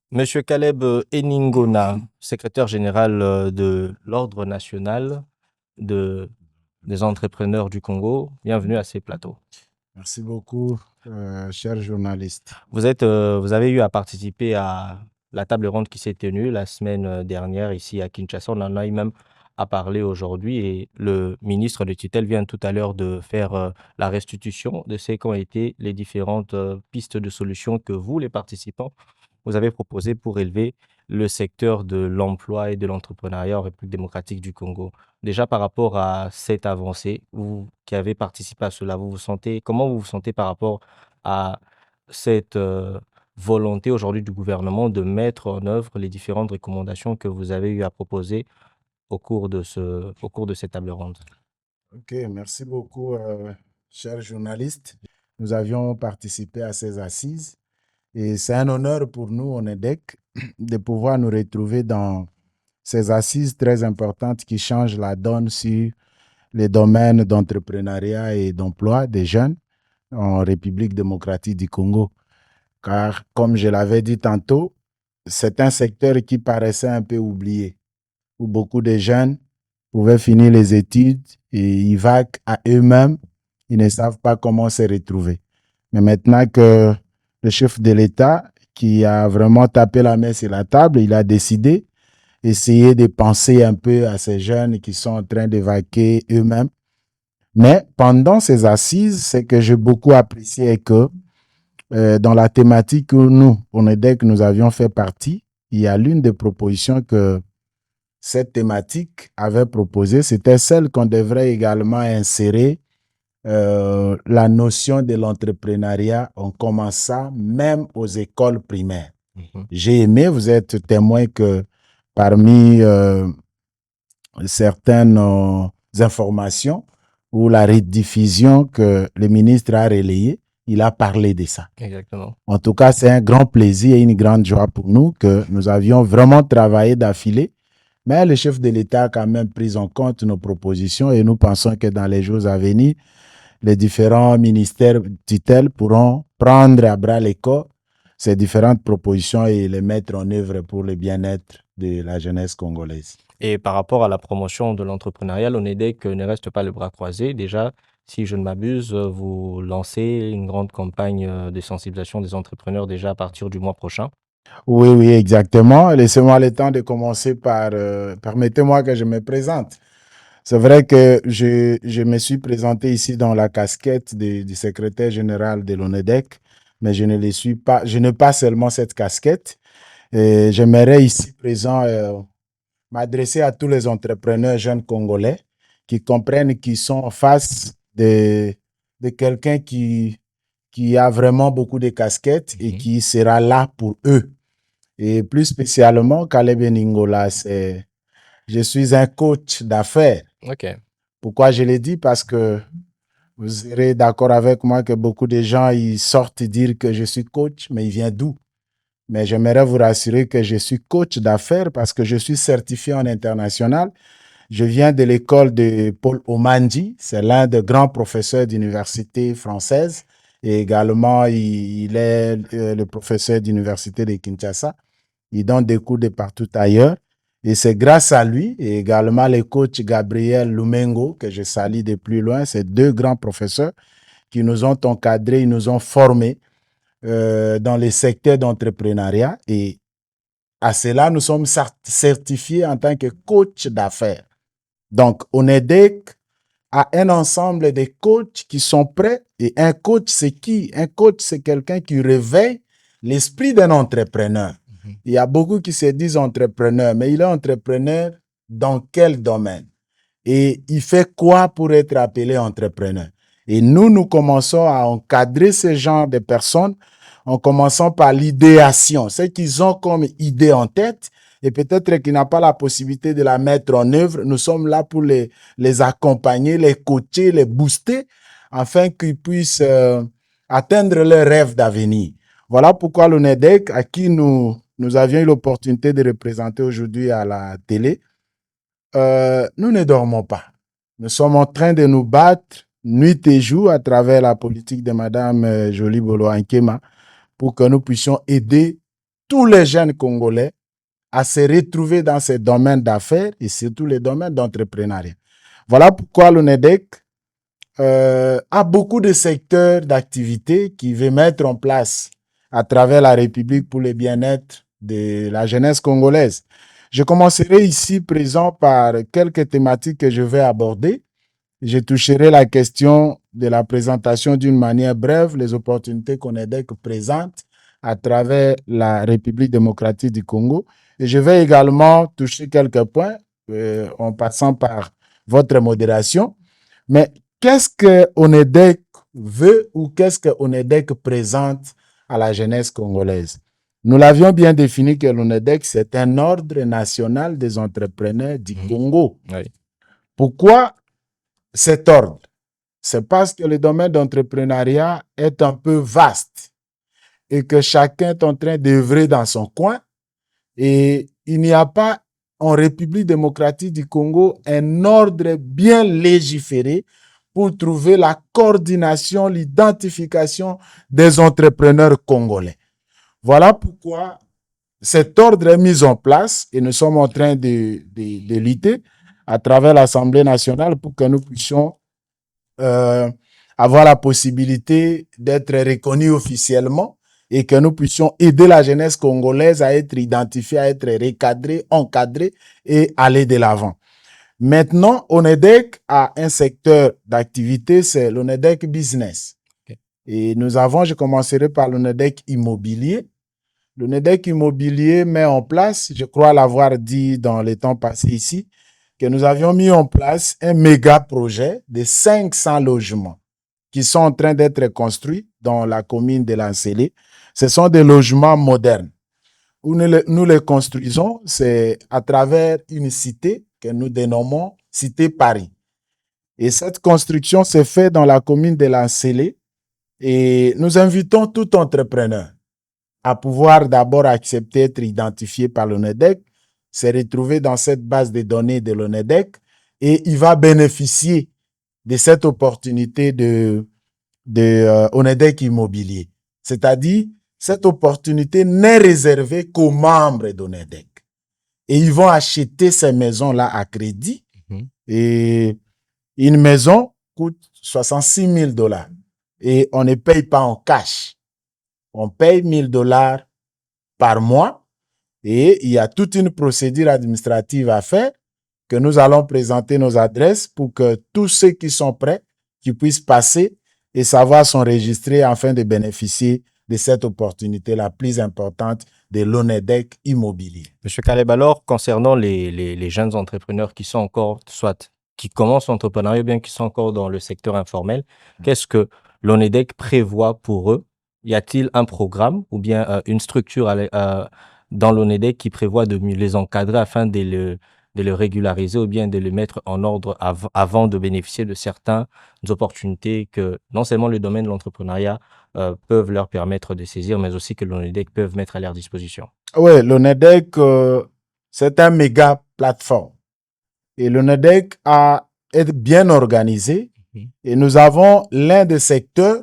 Monsieur Caleb Eningona, secrétaire général de l'Ordre national de, des entrepreneurs du Congo, bienvenue à ces plateaux. Merci beaucoup, cher journaliste. Vous avez eu à participer à la table ronde qui s'est tenue la semaine dernière ici à Kinshasa. On en a eu même à parler aujourd'hui et le ministre de tutelle vient tout à l'heure de faire la restitution de ce qu'ont été les différentes pistes de solutions que vous, les participants, vous avez proposé pour élever le secteur de l'emploi et de l'entrepreneuriat en République démocratique du Congo. Déjà par rapport à cette avancée, vous qui avez participé à cela, comment vous vous sentez par rapport à cette volonté aujourd'hui du gouvernement de mettre en œuvre les différentes recommandations que vous avez eu à proposer au cours de cette table ronde? Ok, merci beaucoup, cher journaliste. Nous avions participé à ces assises et c'est un honneur pour nous, ONEDEC, de pouvoir nous retrouver dans ces assises très importantes qui changent la donne sur les domaines d'entrepreneuriat et d'emploi des jeunes en République démocratique du Congo. Car, comme je l'avais dit tantôt, c'est un secteur qui paraissait un peu oublié, où beaucoup de jeunes pouvaient finir les études et ils vaguent à eux-mêmes, ils ne savent pas comment se retrouver. Mais maintenant que le chef de l'État, qui a vraiment tapé la main sur la table, il a décidé d'essayer de penser un peu à ces jeunes qui sont en train de vaquer eux-mêmes. Mais pendant ces assises, ce que j'ai beaucoup apprécié est que dans la thématique où nous, ONEDEC, nous avions fait partie, il y a l'une des propositions que cette thématique avait proposée, c'était celle qu'on devrait également insérer la notion de l'entrepreneuriat en commençant même aux écoles primaires. Mhm. J'ai aimé, vous êtes témoin que parmi certaines informations ou la rediffusion que le ministre a relayée, il a parlé de ça. Exactement. En tout cas, c'est un grand plaisir et une grande joie pour nous que nous avions vraiment travaillé d'affilée. Mais le chef de l'État a quand même pris en compte nos propositions et nous pensons que dans les jours à venir, les différents ministères tutelles pourront prendre à bras le corps ces différentes propositions et les mettre en œuvre pour le bien-être de la jeunesse congolaise. Et par rapport à la promotion de l'entrepreneuriat, l'ONEDEC ne reste pas les bras croisés. Déjà, si je ne m'abuse, vous lancez une grande campagne de sensibilisation des entrepreneurs déjà à partir du mois prochain. Oui, oui, exactement. Laissez-moi le temps de commencer par... permettez-moi que je me présente. C'est vrai que je me suis présenté ici dans la casquette du secrétaire général de l'ONEDEC, mais je ne le suis pas, je n'ai pas seulement cette casquette. Et j'aimerais ici présent m'adresser à tous les entrepreneurs jeunes congolais qui comprennent qu'ils sont en face de quelqu'un qui a vraiment beaucoup de casquettes et Mhm. qui sera là pour eux. Et plus spécialement, Caleb Ningola, je suis un coach d'affaires. Ok. Pourquoi je l'ai dit? Parce que vous serez d'accord avec moi que beaucoup de gens, ils sortent dire que je suis coach, mais ils viennent d'où? Mais j'aimerais vous rassurer que je suis coach d'affaires parce que je suis certifié en international. Je viens de l'école de Paul Omandji. C'est l'un des grands professeurs d'université française. Et également, il est le professeur d'université de Kinshasa. Il donne des cours de partout ailleurs. Et c'est grâce à lui et également le coach Gabriel Lumengo, que je salue de plus loin, ces deux grands professeurs qui nous ont encadrés, ils nous ont formés dans les secteurs d'entrepreneuriat. Et à cela, nous sommes certifiés en tant que coach d'affaires. Donc, ONEDEC a un ensemble de coachs qui sont prêts. Et un coach, c'est qui? Un coach, c'est quelqu'un qui réveille l'esprit d'un entrepreneur. Mhm. Il y a beaucoup qui se disent entrepreneurs, mais il est entrepreneur dans quel domaine? Et il fait quoi pour être appelé entrepreneur? Et nous commençons à encadrer ce genre de personnes en commençant par l'idéation, ce qu'ils ont comme idée en tête et peut-être qu'ils n'ont pas la possibilité de la mettre en œuvre. Nous sommes là pour les accompagner, les coacher, les booster afin qu'ils puissent atteindre leurs rêves d'avenir. Voilà pourquoi l'ONEDEC, à qui nous avions eu l'opportunité de représenter aujourd'hui à la télé, nous ne dormons pas. Nous sommes en train de nous battre nuit et jour à travers la politique de Madame Jolie Bolo Ankema pour que nous puissions aider tous les jeunes Congolais à se retrouver dans ces domaines d'affaires et surtout les domaines d'entrepreneuriat. Voilà pourquoi l'ONEDEC a beaucoup de secteurs d'activité qu'il veut mettre en place à travers la République pour le bien-être de la jeunesse congolaise. Je commencerai ici présent par quelques thématiques que je vais aborder. Je toucherai la question de la présentation d'une manière brève, les opportunités qu'ONEDEC présente à travers la République démocratique du Congo. Et je vais également toucher quelques points en passant par votre modération. Mais qu'est-ce que ONEDEC veut ou qu'est-ce que ONEDEC présente à la jeunesse congolaise? Nous l'avions bien défini que l'ONEDEC, c'est un ordre national des entrepreneurs du Congo. Oui. Pourquoi cet ordre? C'est parce que le domaine d'entrepreneuriat est un peu vaste et que chacun est en train d'œuvrer dans son coin et il n'y a pas en République démocratique du Congo un ordre bien légiféré pour trouver la coordination, l'identification des entrepreneurs congolais. Voilà pourquoi cet ordre est mis en place et nous sommes en train de lutter à travers l'Assemblée nationale pour que nous puissions avoir la possibilité d'être reconnus officiellement et que nous puissions aider la jeunesse congolaise à être identifiée, à être recadrée, encadrée et aller de l'avant. Maintenant, ONEDEC a un secteur d'activité, c'est l'ONEDEC Business. Okay. Et nous avons, je commencerai par l'ONEDEC Immobilier. L'ONEDEC Immobilier met en place, je crois l'avoir dit dans les temps passés ici, que nous avions mis en place un méga projet de 500 logements qui sont en train d'être construits dans la commune de Lansélé. Ce sont des logements modernes. Où nous les construisons, c'est à travers une cité que nous dénommons Cité Paris. Et cette construction se fait dans la commune de Lansélé et nous invitons tout entrepreneur à pouvoir d'abord accepter d'être identifié par l'ONEDEC, se retrouver dans cette base de données de l'ONEDEC et il va bénéficier de cette opportunité de ONEDEC Immobilier. C'est-à-dire, cette opportunité n'est réservée qu'aux membres d'ONEDEC. Et ils vont acheter ces maisons-là à crédit. Et une maison coûte 66 000 $. Et on ne paye pas en cash. On paye 1 000 $ par mois. Et il y a toute une procédure administrative à faire que nous allons présenter nos adresses pour que tous ceux qui sont prêts, qui puissent passer et savoir s'enregistrer afin de bénéficier de cette opportunité la plus importante de l'ONEDEC Immobilier. Monsieur Caleb, alors, concernant les jeunes entrepreneurs qui sont encore, soit qui commencent l'entrepreneuriat ou bien qui sont encore dans le secteur informel, qu'est-ce que l'ONEDEC prévoit pour eux? Y a-t-il un programme ou bien une structure dans l'ONEDEC qui prévoit de les encadrer afin de le régulariser ou bien de le mettre en ordre avant de bénéficier de certaines opportunités que non seulement le domaine de l'entrepreneuriat peuvent leur permettre de saisir, mais aussi que l'ONEDEC peuvent mettre à leur disposition? Oui, l'ONEDEC, c'est un méga plateforme. Et l'ONEDEC est bien organisé et nous avons l'un des secteurs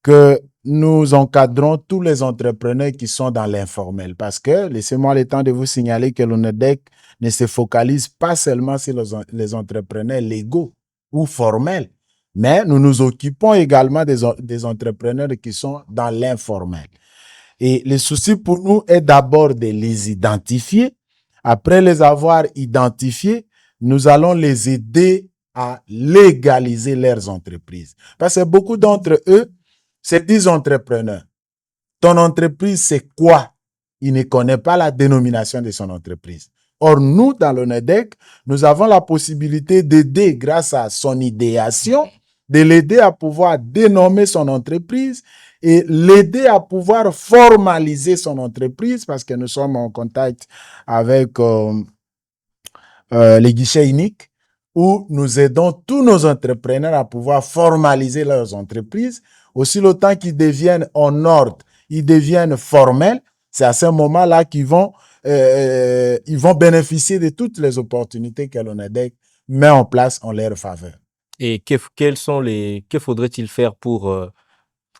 que nous encadrons tous les entrepreneurs qui sont dans l'informel. Parce que, laissez-moi le temps de vous signaler que l'ONEDEC ne se focalise pas seulement sur les entrepreneurs légaux ou formels, mais nous nous occupons également des entrepreneurs qui sont dans l'informel. Et le souci pour nous est d'abord de les identifier. Après les avoir identifiés, nous allons les aider à légaliser leurs entreprises. Parce que beaucoup d'entre eux se disent entrepreneurs. Ton entreprise, c'est quoi? Il ne connaît pas la dénomination de son entreprise. Or, nous, dans l'ONEDEC, nous avons la possibilité d'aider, grâce à son idéation, de l'aider à pouvoir dénommer son entreprise et l'aider à pouvoir formaliser son entreprise parce que nous sommes en contact avec les guichets uniques où nous aidons tous nos entrepreneurs à pouvoir formaliser leurs entreprises. Aussi longtemps qu'ils deviennent en ordre, ils deviennent formels, c'est à ce moment-là qu'ils vont bénéficier de toutes les opportunités que l'ONEDEC met en place en leur faveur. Et que faudrait-il faire pour,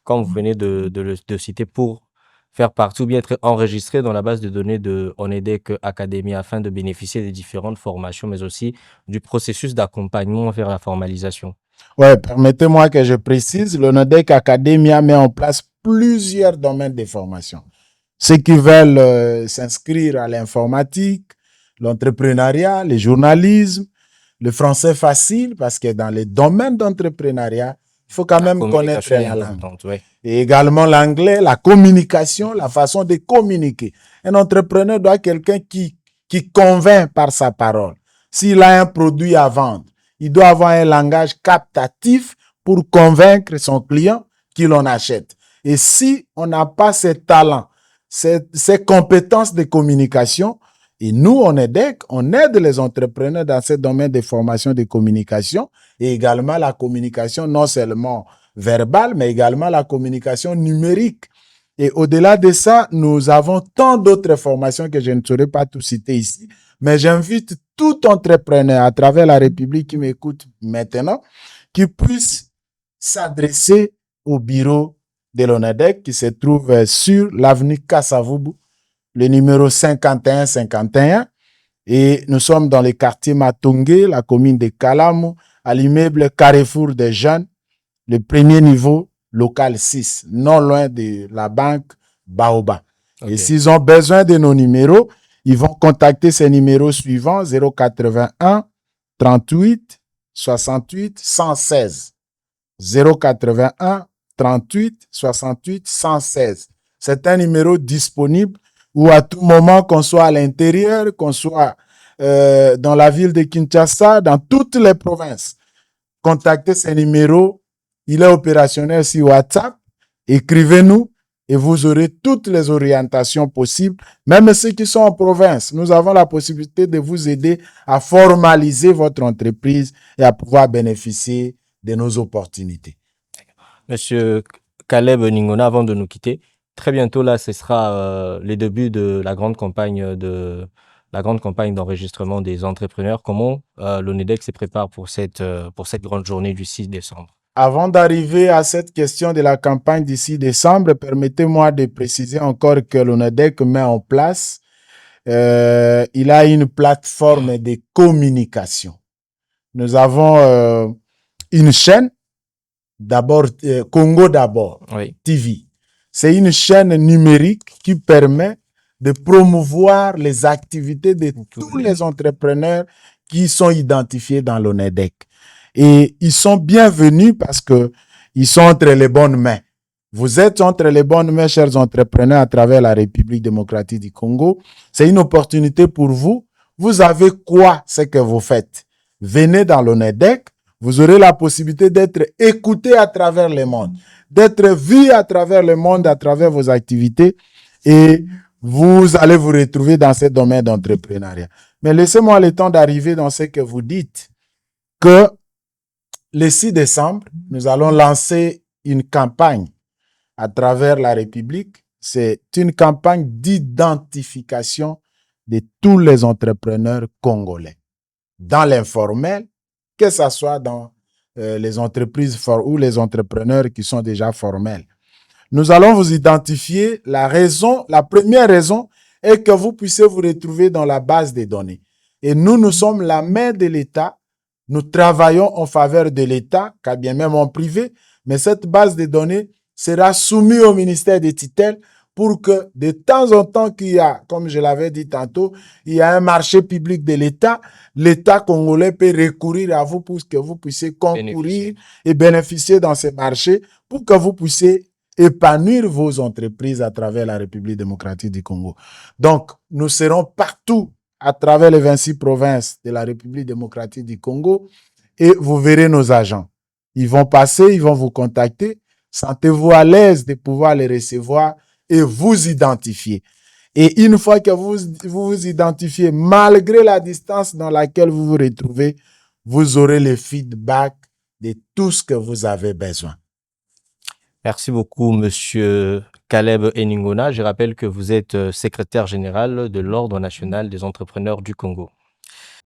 comme vous venez de citer, pour faire partie ou bien être enregistré dans la base de données de ONEDEC Academy afin de bénéficier des différentes formations, mais aussi du processus d'accompagnement vers la formalisation. Ouais, permettez-moi que je précise, l'ONEDEC Academia met en place plusieurs domaines de formation. Ceux qui veulent s'inscrire à l'informatique, l'entrepreneuriat, le journalisme, le français facile, parce que dans les domaines d'entrepreneuriat, il faut quand La même connaître communication est la langue. importante, oui. Et également l'anglais, la communication, la façon de communiquer. Un entrepreneur doit être quelqu'un qui convainc par sa parole. S'il a un produit à vendre, il doit avoir un langage captatif pour convaincre son client qu'il en achète. Et si on n'a pas ces talents, ces compétences de communication, et nous, on aide les entrepreneurs dans ce domaine de formation de communication et également la communication non seulement verbale, mais également la communication numérique. Et au-delà de ça, nous avons tant d'autres formations que je ne saurais pas tout citer ici, mais j'invite tout entrepreneur à travers la République qui m'écoute maintenant, qui puisse s'adresser au bureau de l'ONEDEC qui se trouve sur l'avenue Kasavubu, le numéro 5151. Et nous sommes dans le quartier Matongé, la commune de Kalamu, à l'immeuble Carrefour des Jeunes, le premier niveau, local 6, non loin de la banque Baoba. Okay. Et s'ils ont besoin de nos numéros, ils vont contacter ces numéros suivants, 081 38 68 116. 081 38 68 116. C'est un numéro disponible où à tout moment, qu'on soit à l'intérieur, qu'on soit dans la ville de Kinshasa, dans toutes les provinces, contactez ces numéros. Il est opérationnel sur WhatsApp. Écrivez-nous et vous aurez toutes les orientations possibles. Même ceux qui sont en province, nous avons la possibilité de vous aider à formaliser votre entreprise et à pouvoir bénéficier de nos opportunités. Monsieur Caleb Ningona, avant de nous quitter, très bientôt là, ce sera les débuts de la grande campagne d'enregistrement des entrepreneurs. Comment l'ONEDEC se prépare pour cette grande journée du 6 décembre? Avant d'arriver à cette question de la campagne du 6 décembre, permettez-moi de préciser encore que l'ONEDEC met en place, il a une plateforme de communication. Nous avons une chaîne, d'abord Congo d'abord, oui. TV. C'est une chaîne numérique qui permet de promouvoir les activités de tous les entrepreneurs qui sont identifiés dans l'ONEDEC. Et ils sont bienvenus parce que ils sont entre les bonnes mains. Vous êtes entre les bonnes mains, chers entrepreneurs, à travers la République démocratique du Congo. C'est une opportunité pour vous. Vous avez quoi, ce que vous faites? Venez dans l'ONEDEC. Vous aurez la possibilité d'être écouté à travers le monde, d'être vu à travers le monde, à travers vos activités. Et vous allez vous retrouver dans ce domaine d'entrepreneuriat. Mais laissez-moi le temps d'arriver dans ce que vous dites, que le 6 décembre, nous allons lancer une campagne à travers la République. C'est une campagne d'identification de tous les entrepreneurs congolais, dans l'informel, que ce soit dans les entreprises ou les entrepreneurs qui sont déjà formels. Nous allons vous identifier. La première raison est que vous puissiez vous retrouver dans la base des données. Et nous sommes la main de l'État. Nous travaillons en faveur de l'État, car bien même en privé, mais cette base de données sera soumise au ministère des tutelles pour que de temps en temps qu'il y a, comme je l'avais dit tantôt, il y a un marché public de l'État, l'État congolais peut recourir à vous pour que vous puissiez concourir et bénéficier dans ces marchés pour que vous puissiez épanouir vos entreprises à travers la République démocratique du Congo. Donc, nous serons partout à travers les 26 provinces de la République démocratique du Congo et vous verrez nos agents. Ils vont passer, ils vont vous contacter. Sentez-vous à l'aise de pouvoir les recevoir et vous identifier. Et une fois que vous vous identifiez, malgré la distance dans laquelle vous vous retrouvez, vous aurez le feedback de tout ce que vous avez besoin. Merci beaucoup, Monsieur Caleb Ningona. Je rappelle que vous êtes secrétaire général de l'Ordre national des entrepreneurs du Congo.